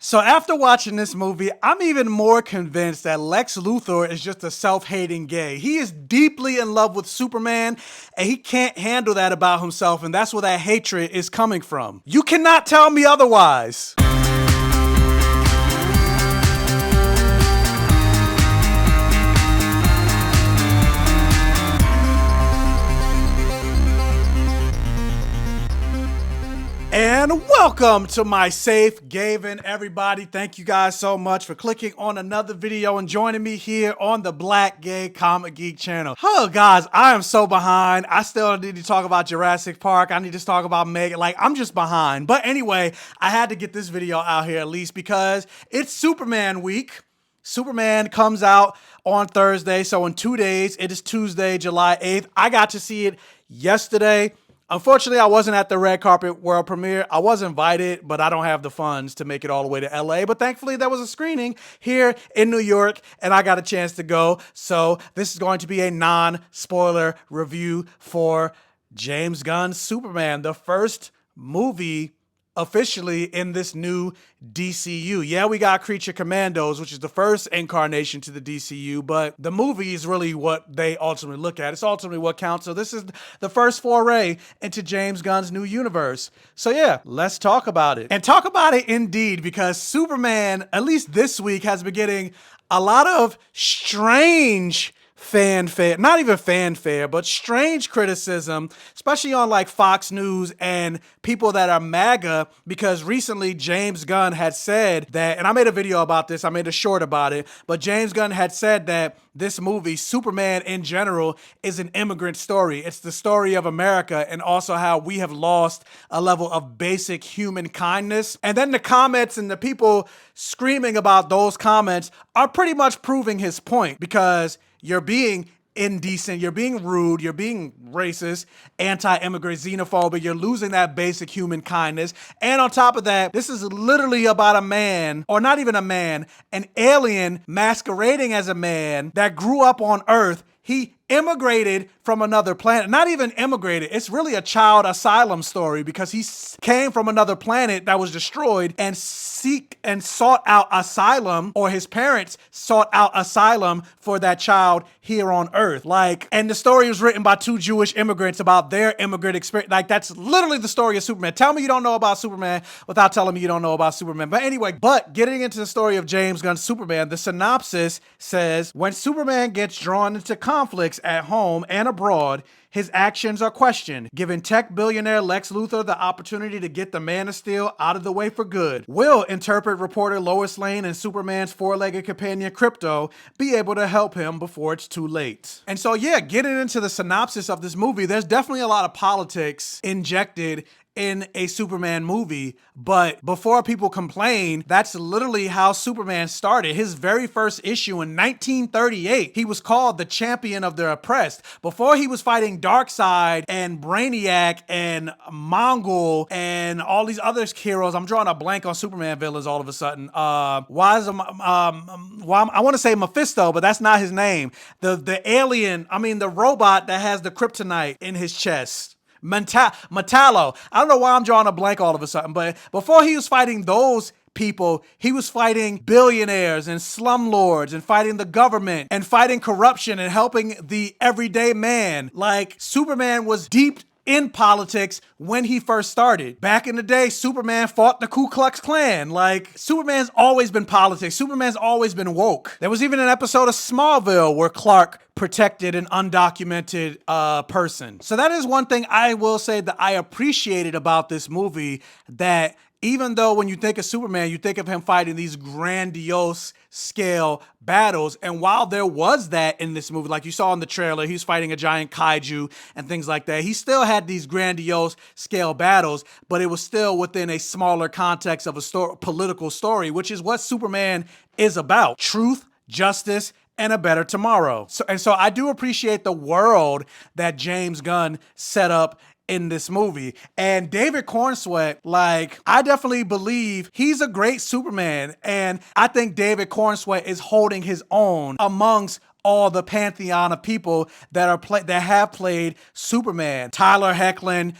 So after watching this movie, I'm even more convinced that Lex Luthor is just a self-hating gay. He is deeply in love with Superman, and he can't handle that about himself, and that's where that hatred is coming from. You cannot tell me otherwise. And welcome to my Safe Gayven, everybody. Thank you guys so much for clicking on another video and joining me here on the BlackGayComicGeek channel. Oh, guys, I am so behind. I still need to talk about Jurassic Park. I need to talk about Megan. Like, I'm just behind. But anyway, I had to get this video out here at least because it's Superman week. Superman comes out on Thursday, so in 2 days, it is Tuesday, July 8th. I got to see it yesterday. Unfortunately, I wasn't at the red carpet world premiere. I was invited, but I don't have the funds to make it all the way to LA. But thankfully, there was a screening here in New York, and I got a chance to go. So this is going to be a non-spoiler review for James Gunn's Superman, the first movie officially in this new DCU. Yeah, we got Creature Commandos, which is the first incarnation to the DCU, but the movie is really what they ultimately look at. It's ultimately what counts. So this is the first foray into James Gunn's new universe. So yeah, let's talk about it. And talk about it indeed, because Superman, at least this week, has been getting a lot of strange fanfare, not even fanfare, but strange criticism, especially on like Fox News and people that are MAGA, because recently James Gunn had said that, and I made a video about this, I made a short about it, but James Gunn had said that this movie, Superman in general, is an immigrant story. It's the story of America and also how we have lost a level of basic human kindness. And then the comments and the people screaming about those comments are pretty much proving his point, because you're being indecent, you're being rude, you're being racist, anti-immigrant, xenophobic, you're losing that basic human kindness. And on top of that, this is literally about a man, or not even a man, an alien masquerading as a man that grew up on Earth. He immigrated from another planet. Not even immigrated. It's really a child asylum story, because he came from another planet that was destroyed and sought out asylum, or his parents sought out asylum for that child here on Earth. Like, and the story was written by two Jewish immigrants about their immigrant experience. Like, that's literally the story of Superman. Tell me you don't know about Superman without telling me you don't know about Superman. But anyway, getting into the story of James Gunn's Superman, the synopsis says, when Superman gets drawn into conflicts at home and abroad, his actions are questioned, giving tech billionaire Lex Luthor the opportunity to get the Man of Steel out of the way for good. Will interpret reporter Lois Lane and Superman's four-legged companion Krypto be able to help him before it's too late? And so yeah, getting into the synopsis of this movie, there's definitely a lot of politics injected in a Superman movie, but before people complain, that's literally how Superman started. His very first issue in 1938, he was called the champion of the oppressed. Before he was fighting Darkseid and Brainiac and Mongol and all these other heroes. I'm drawing a blank on Superman villains all of a sudden. I want to say Mephisto, but that's not his name. The alien, the robot that has the kryptonite in his chest. Metallo. I don't know why I'm drawing a blank all of a sudden, but before he was fighting those people, he was fighting billionaires and slumlords and fighting the government and fighting corruption and helping the everyday man. Like, Superman was deep in politics when he first started. Back in the day, Superman fought the Ku Klux Klan. Like, Superman's always been politics. Superman's always been woke. There was even an episode of Smallville where Clark protected an undocumented person. So that is one thing I will say that I appreciated about this movie, that even though when you think of Superman, you think of him fighting these grandiose scale battles. And while there was that in this movie, like you saw in the trailer, he was fighting a giant kaiju and things like that. He still had these grandiose scale battles, but it was still within a smaller context of a political story, which is what Superman is about. Truth, justice, and a better tomorrow. So I do appreciate the world that James Gunn set up in this movie. And David Cornsweet, like, I definitely believe he's a great Superman. And I think David Cornsweet is holding his own amongst all the pantheon of people that have played Superman. Tyler Hoechlin,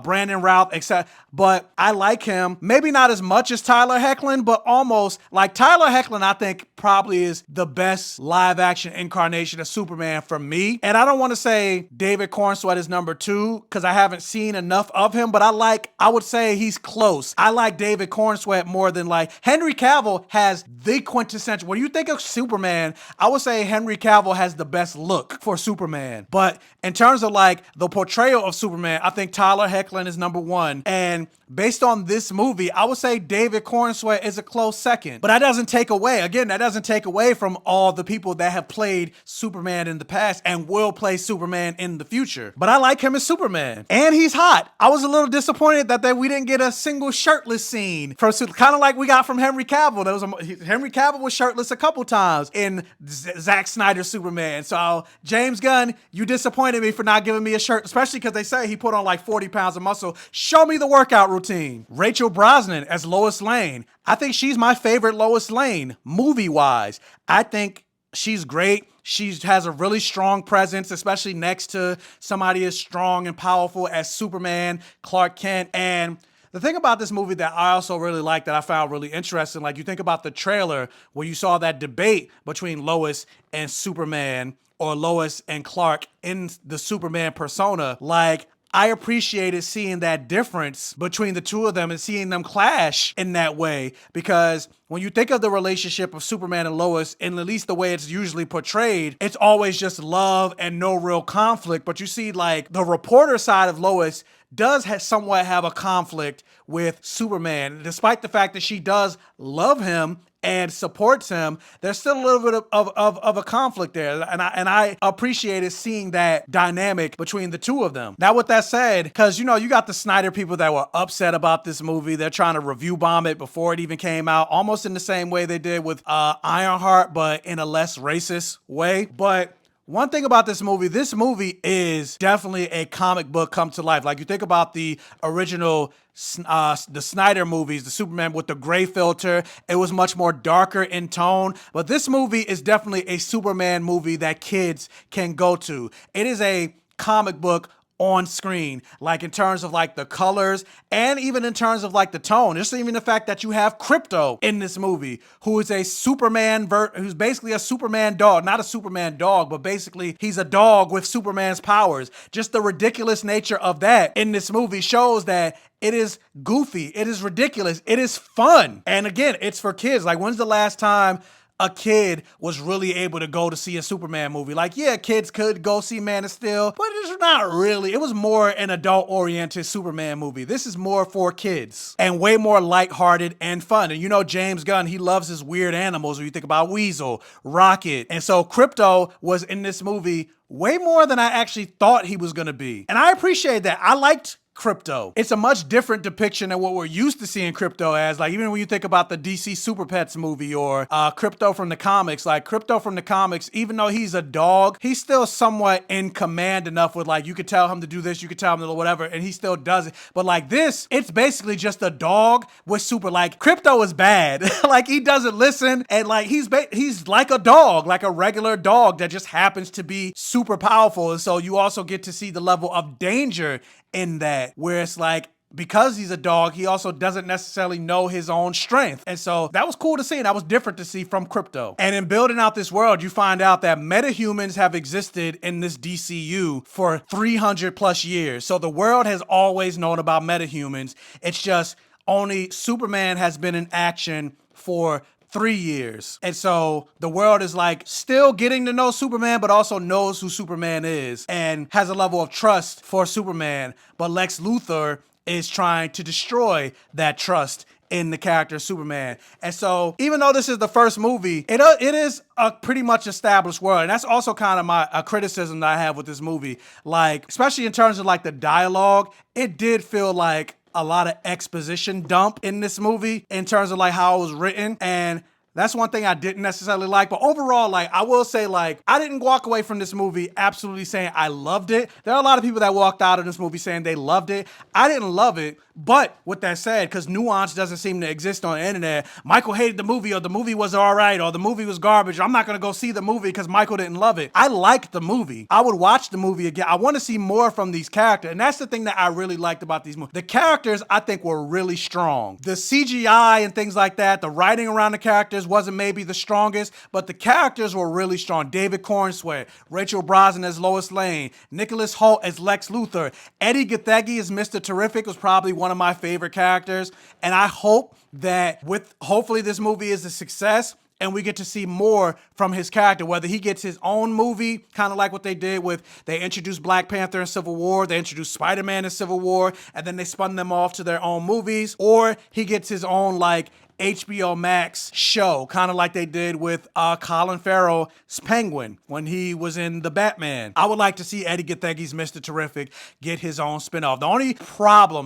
Brandon Routh, etc. But I like him, maybe not as much as Tyler Hoechlin, but almost. Like Tyler Hoechlin, I think probably is the best live action incarnation of Superman for me. And I don't want to say David Cornsweet is number 2 because I haven't seen enough of him, but I would say he's close. I like David Cornsweet more than like Henry Cavill has the quintessential. When you think of Superman, I would say Henry Cavill has the best look for Superman. But in terms of like the portrayal of Superman, I think Tyler Hoechlin is number 1. And based on this movie, I would say David Cornsweet is a close second. But that doesn't take away from all the people that have played Superman in the past and will play Superman in the future. But I like him as Superman. And he's hot. I was a little disappointed that we didn't get a single shirtless scene from kind of like we got from Henry Cavill. Henry Cavill was shirtless a couple times in Zack Snyder's Superman. So James Gunn, you disappointed me for not giving me a shirt, especially because they say he put on like 40 pounds of muscle. Show me the workout routine. Rachel Brosnahan as Lois Lane. I think she's my favorite Lois Lane, movie-wise. I think she's great. She has a really strong presence, especially next to somebody as strong and powerful as Superman, Clark Kent. And the thing about this movie that I also really like, that I found really interesting, like you think about the trailer where you saw that debate between Lois and Superman, or Lois and Clark in the Superman persona, like I appreciated seeing that difference between the two of them and seeing them clash in that way, because when you think of the relationship of Superman and Lois, and at least the way it's usually portrayed, it's always just love and no real conflict. But you see like the reporter side of Lois does somewhat have a conflict with Superman. Despite the fact that she does love him and supports him, there's still a little bit of a conflict there. And I appreciated seeing that dynamic between the two of them. Now, with that said, because, you know, you got the Snyder people that were upset about this movie. They're trying to review bomb it before it even came out, almost in the same way they did with Ironheart, but in a less racist way. But one thing about this movie is definitely a comic book come to life. Like you think about the original the Snyder movies, the Superman with the gray filter, it was much more darker in tone. But this movie is definitely a Superman movie that kids can go to. It is a comic book on screen, like in terms of like the colors and even in terms of like the tone. Just even the fact that you have Krypto in this movie, who is a Superman, who's basically a Superman dog, not a Superman dog, but basically he's a dog with Superman's powers. Just the ridiculous nature of that in this movie shows that it is goofy, it is ridiculous, it is fun. And again, it's for kids. Like, when's the last time a kid was really able to go to see a Superman movie? Like, yeah, kids could go see Man of Steel, but it's not really. It was more an adult-oriented Superman movie. This is more for kids and way more lighthearted and fun. And you know James Gunn, he loves his weird animals. When you think about Weasel, Rocket. And so Krypto was in this movie way more than I actually thought he was gonna be. And I appreciate that. I liked Krypto. It's a much different depiction than what we're used to seeing Krypto as. Like, even when you think about the DC Super Pets movie or Krypto from the comics, like Krypto from the comics, even though he's a dog, he's still somewhat in command enough with, like, you could tell him to do this, you could tell him to whatever, and he still does it. But like this, it's basically just a dog with super, like, Krypto is bad. Like, he doesn't listen, and like he's like a dog, like a regular dog that just happens to be super powerful. And so you also get to see the level of danger in that, where it's like, because he's a dog, he also doesn't necessarily know his own strength. And so that was cool to see, and that was different to see from Krypto. And in building out this world, you find out that metahumans have existed in this DCU for 300 plus years. So the world has always known about metahumans. It's just only Superman has been in action for 3 years. And so the world is like still getting to know Superman, but also knows who Superman is and has a level of trust for Superman. But Lex Luthor is trying to destroy that trust in the character of Superman. And so even though this is the first movie, it is a pretty much established world. And that's also kind of my criticism that I have with this movie. Like, especially in terms of like the dialogue, it did feel like a lot of exposition dump in this movie in terms of like how it was written. And That's one thing I didn't necessarily like. But overall, like, I will say, like, I didn't walk away from this movie absolutely saying I loved it. There are a lot of people that walked out of this movie saying they loved it. I didn't love it. But with that said, because nuance doesn't seem to exist on the internet, Michael hated the movie, or the movie was all right, or the movie was garbage. I'm not going to go see the movie because Michael didn't love it. I liked the movie. I would watch the movie again. I want to see more from these characters. And that's the thing that I really liked about these movies. The characters, I think, were really strong. The CGI and things like that, the writing around the characters wasn't maybe the strongest, but the characters were really strong. David Cornswear, Rachel Brosnan as Lois Lane, Nicholas Hoult as Lex Luthor, Eddie Gathegi as Mr. Terrific was probably one of my favorite characters. And I hope that hopefully this movie is a success and we get to see more from his character, whether he gets his own movie, kind of like what they did they introduced Black Panther in Civil War, they introduced Spider-Man in Civil War, and then they spun them off to their own movies, or he gets his own, like, HBO Max show, kind of like they did with Colin Farrell's Penguin when he was in The Batman. I would like to see Eddie Gathegi's Mr. Terrific get his own spinoff. The only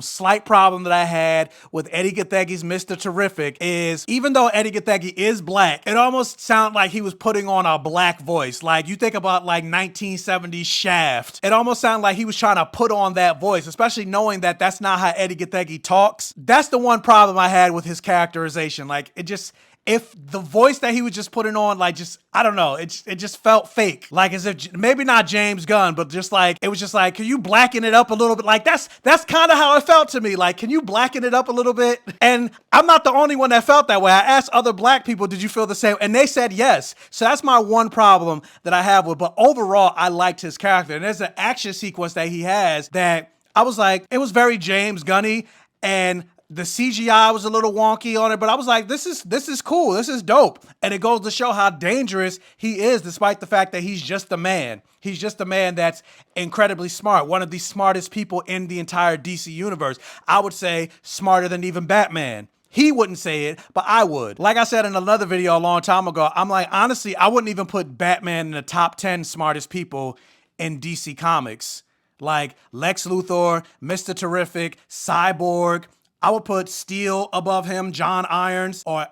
slight problem that I had with Eddie Gathegi's Mr. Terrific is, even though Eddie Gathegi is black, it almost sounded like he was putting on a black voice. Like, you think about like 1970s Shaft. It almost sounded like he was trying to put on that voice, especially knowing that that's not how Eddie Gathegi talks. That's the one problem I had with his characterization. Like, if the voice that he was just putting on, like, I don't know, it just felt fake. Like, as if, maybe not James Gunn, but just like, it was just like, can you blacken it up a little bit? Like, that's kind of how it felt to me. Like, can you blacken it up a little bit? And I'm not the only one that felt that way. I asked other black people, did you feel the same? And they said yes. So that's my one problem that I have with, but overall, I liked his character. And there's an action sequence that he has that I was like, it was very James Gunny, and the CGI was a little wonky on it, but I was like, this is cool. This is dope. And it goes to show how dangerous he is, despite the fact that he's just a man. He's just a man that's incredibly smart. One of the smartest people in the entire DC universe. I would say smarter than even Batman. He wouldn't say it, but I would. Like I said in another video a long time ago, I'm like, honestly, I wouldn't even put Batman in the top 10 smartest people in DC Comics. Like Lex Luthor, Mr. Terrific, Cyborg. I would put Steel above him, John Irons, or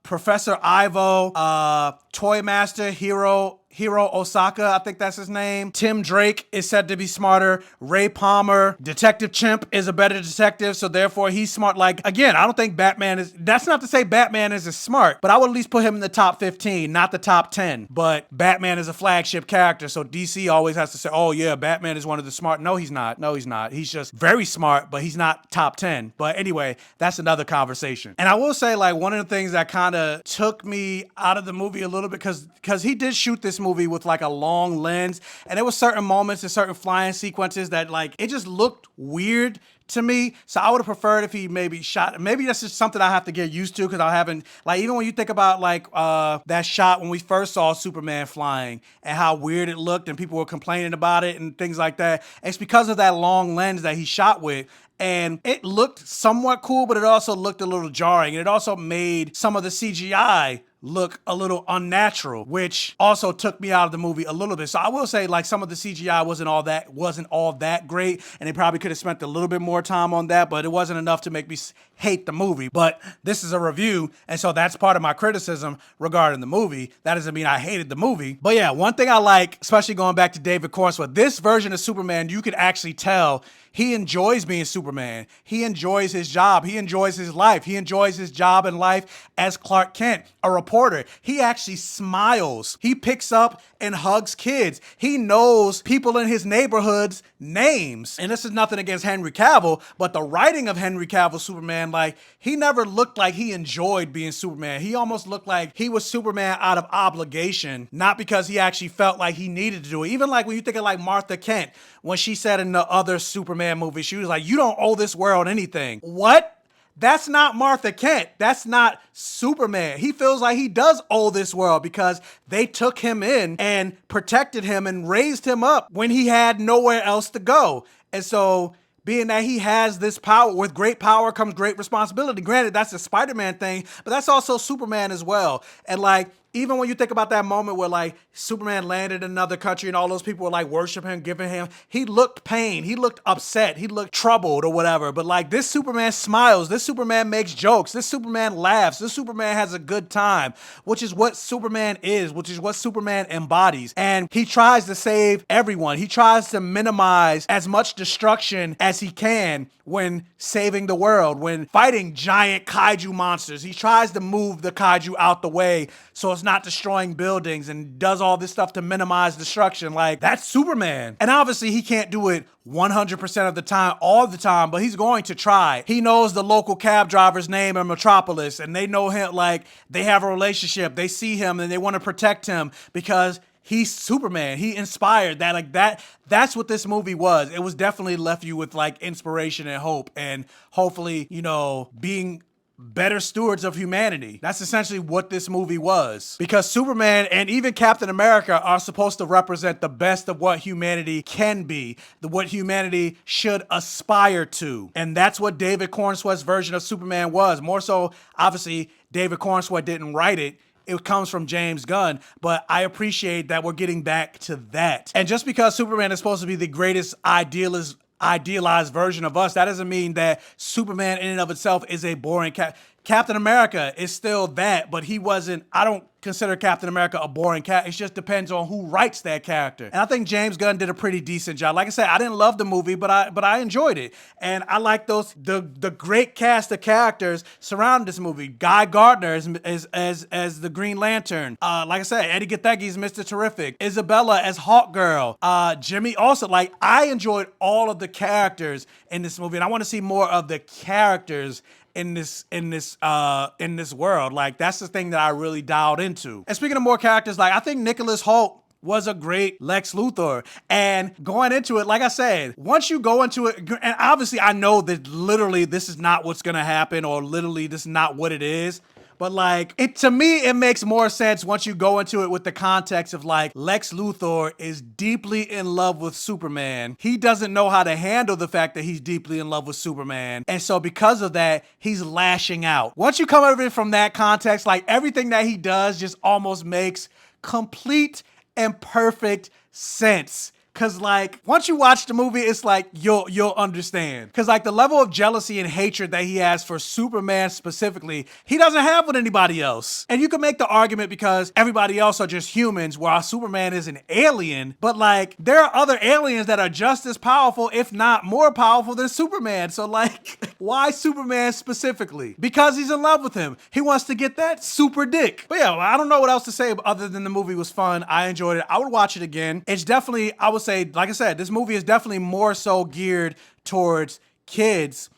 Professor Ivo, Toy Master, Hiro Osaka, I think that's his name. Tim Drake is said to be smarter. Ray Palmer, Detective Chimp is a better detective, so therefore he's smart. Like, again, I don't think Batman is, that's not to say Batman is as smart, but I would at least put him in the top 15, not the top 10. But Batman is a flagship character, so DC always has to say, oh yeah, Batman is one of the smart. No, he's not. No, he's not. He's just very smart, but he's not top 10. But anyway, that's another conversation. And I will say, like, one of the things that kind of took me out of the movie a little bit, because he did shoot this movie with like a long lens, and there were certain moments and certain flying sequences that, like, it just looked weird to me. So I would have preferred if he maybe shot, maybe that's just something I have to get used to, because I haven't, like, even when you think about like that shot when we first saw Superman flying and how weird it looked and people were complaining about it and things like that, it's because of that long lens that he shot with. And it looked somewhat cool, but it also looked a little jarring. And it also made some of the CGI look a little unnatural, which also took me out of the movie a little bit. So I will say, like, some of the CGI wasn't all that great, and they probably could have spent a little bit more time on that, but it wasn't enough to make me hate the movie. But this is a review, and so that's part of my criticism regarding the movie. That doesn't mean I hated the movie. But yeah, one thing I like, especially going back to David Cornswear, this version of Superman, you could actually tell he enjoys being Superman. He enjoys his job. He enjoys his life. He enjoys his job and life as Clark Kent, a reporter. He actually smiles. He picks up and hugs kids. He knows people in his neighborhood's names. And this is nothing against Henry Cavill, but the writing of Henry Cavill's Superman, like, he never looked like he enjoyed being Superman. He almost looked like he was Superman out of obligation, not because he actually felt like he needed to do it. Even like when you think of like Martha Kent, when she said in the other Superman movie, she was like, you don't owe this world anything. What? That's not Martha Kent. That's not Superman. He feels like he does owe this world because they took him in and protected him and raised him up when he had nowhere else to go. And so, being that he has this power, with great power comes great responsibility. Granted, that's a Spider-Man thing, but that's also Superman as well. And like, even when you think about that moment where like Superman landed in another country and all those people were like worshiping him, giving him, he looked pain, he looked upset, he looked troubled or whatever. But like this Superman smiles, this Superman makes jokes, this Superman laughs, this Superman has a good time, which is what Superman is, which is what Superman embodies. And he tries to save everyone. He tries to minimize as much destruction as he can when saving the world, when fighting giant kaiju monsters. He tries to move the kaiju out the way so it's not destroying buildings, and does all this stuff to minimize destruction. Like, that's Superman. And obviously he can't do it 100% of the time, all the time, but he's going to try. He knows the local cab driver's name in Metropolis, and they know him, like, they have a relationship. They see him and they want to protect him because he's Superman. He inspired that. Like, that's what this movie was. It was definitely left you with like inspiration and hope, and hopefully, you know, being better stewards of humanity. That's essentially what this movie was. Because Superman and even Captain America are supposed to represent the best of what humanity can be, what humanity should aspire to. And that's what David Cornsweet's version of Superman was. More so, obviously, David Cornsweet didn't write it. It comes from James Gunn, but I appreciate that we're getting back to that. And just because Superman is supposed to be the greatest idealized version of us, that doesn't mean that Superman in and of itself is a boring Captain America is still that, but he wasn't. I don't consider Captain America a boring character. It just depends on who writes that character. And I think James Gunn did a pretty decent job. Like I said, I didn't love the movie, but I enjoyed it. And I like the great cast of characters surrounding this movie. Guy Gardner as the Green Lantern. Like I said, Eddie Gathegi is Mr. Terrific. Isabella as Hawkgirl. Jimmy also. Like, I enjoyed all of the characters in this movie, and I want to see more of the characters in this world. Like, that's the thing that I really dialed into. And speaking of more characters, like, I think Nicholas Hoult was a great Lex Luthor. And going into it, like I said, once you go into it, and obviously I know that literally this is not what's gonna happen, or literally this is not what it is, but like, to me, it makes more sense once you go into it with the context of like, Lex Luthor is deeply in love with Superman. He doesn't know how to handle the fact that he's deeply in love with Superman. And so because of that, he's lashing out. Once you come over it from that context, like, everything that he does just almost makes complete and perfect sense. Cause like, once you watch the movie, it's like, you'll understand. Cause like, the level of jealousy and hatred that he has for Superman specifically, he doesn't have with anybody else. And you can make the argument because everybody else are just humans, while Superman is an alien. But like, there are other aliens that are just as powerful, if not more powerful than Superman. So like, why Superman specifically? Because he's in love with him. He wants to get that super dick. But yeah, I don't know what else to say other than the movie was fun. I enjoyed it. I would watch it again. It's definitely, I would say, like I said, this movie is definitely more so geared towards kids.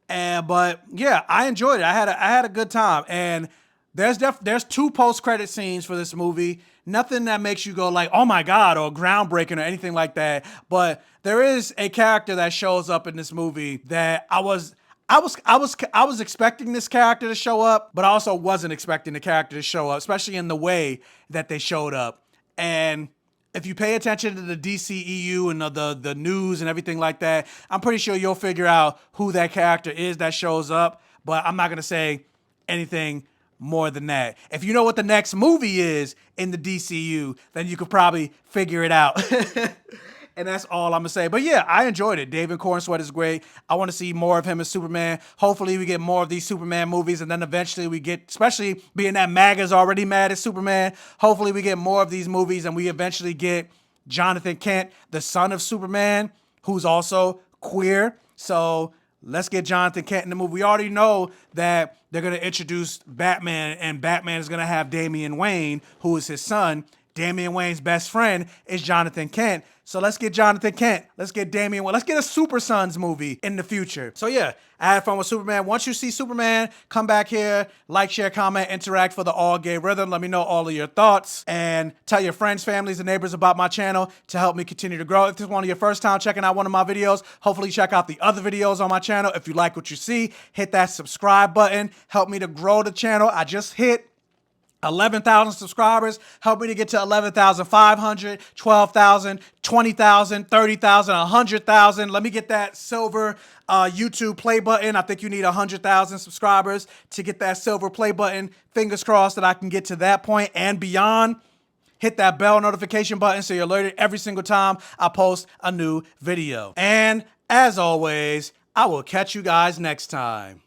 But yeah, I enjoyed it. I had a good time. And there's 2 post-credit scenes for this movie. Nothing that makes you go like, oh my God, or groundbreaking or anything like that. But there is a character that shows up in this movie that I was expecting this character to show up, but I also wasn't expecting the character to show up, especially in the way that they showed up. And if you pay attention to the DCEU and the news and everything like that, I'm pretty sure you'll figure out who that character is that shows up, but I'm not going to say anything more than that. If you know what the next movie is in the DCU, then you could probably figure it out. And that's all I'm gonna say. But yeah, I enjoyed it. David Cornsweet is great. I want to see more of him as Superman. Hopefully we get more of these Superman movies, and then eventually we get, especially being that MAGA's already mad at Superman, hopefully we get more of these movies and we eventually get Jonathan Kent, the son of Superman, who's also queer. So let's get Jonathan Kent in the movie. We already know that they're gonna introduce Batman, and Batman is gonna have Damian Wayne, who is his son. Damian Wayne's best friend is Jonathan Kent. So let's get Jonathan Kent. Let's get Damian Wayne. Let's get a Super Sons movie in the future. So yeah, I had fun with Superman. Once you see Superman, come back here, like, share, comment, interact for the All Gay Rhythm. Let me know all of your thoughts, and tell your friends, families, and neighbors about my channel to help me continue to grow. If this is one of your first time checking out one of my videos, hopefully check out the other videos on my channel. If you like what you see, hit that subscribe button. Help me to grow the channel. I just hit 11,000 subscribers. Help me to get to 11,500, 12,000, 20,000, 30,000, 100,000. Let me get that silver YouTube play button. I think you need 100,000 subscribers to get that silver play button. Fingers crossed that I can get to that point and beyond. Hit that bell notification button so you're alerted every single time I post a new video. And as always, I will catch you guys next time.